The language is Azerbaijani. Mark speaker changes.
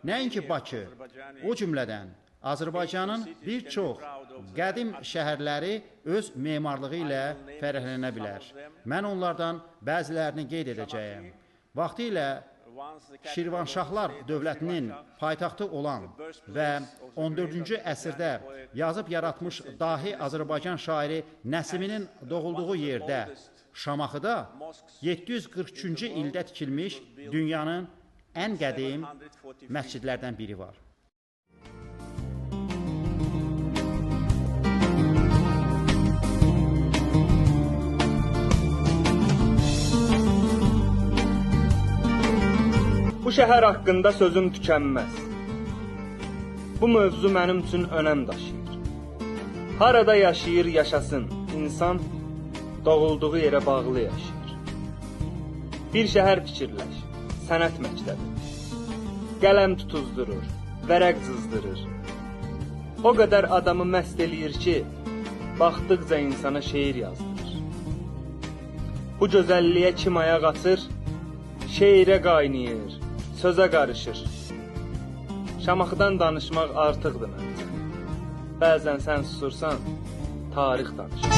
Speaker 1: Nəinki Bakı, o cümlədən Azərbaycanın bir çox qədim şəhərləri öz memarlığı ilə fərqlənə bilər. Mən onlardan bəzilərini qeyd edəcəyəm. Vaxtilə Şirvanşahlar dövlətinin paytaxtı olan və 14-cü əsrdə yazıb yaratmış dahi Azərbaycan şairi Nəsiminin doğulduğu yerdə, Şamaxıda 743-cü ildə tikilmiş dünyanın ən qədim məscidlərdən biri var.
Speaker 2: Bu şəhər haqqında sözüm tükənməz. Bu mövzu mənim üçün önəm daşıyır. Harada yaşayır, yaşasın. İnsan doğulduğu yerə bağlı yaşayır. Bir şəhər fikirləş, sənət məktəbi. Qələm tutuzdurur, vərəq cızdırır. O qədər adamı məst eləyir ki, baxdıqca insana şeir yazdırır. Bu gözəlliyə kim ayaq açır, şeirə qaynayır, sözə qarışır. Şamaxıdan danışmaq artıqdır məncə. Bəzən sən susursan, tarix danışır.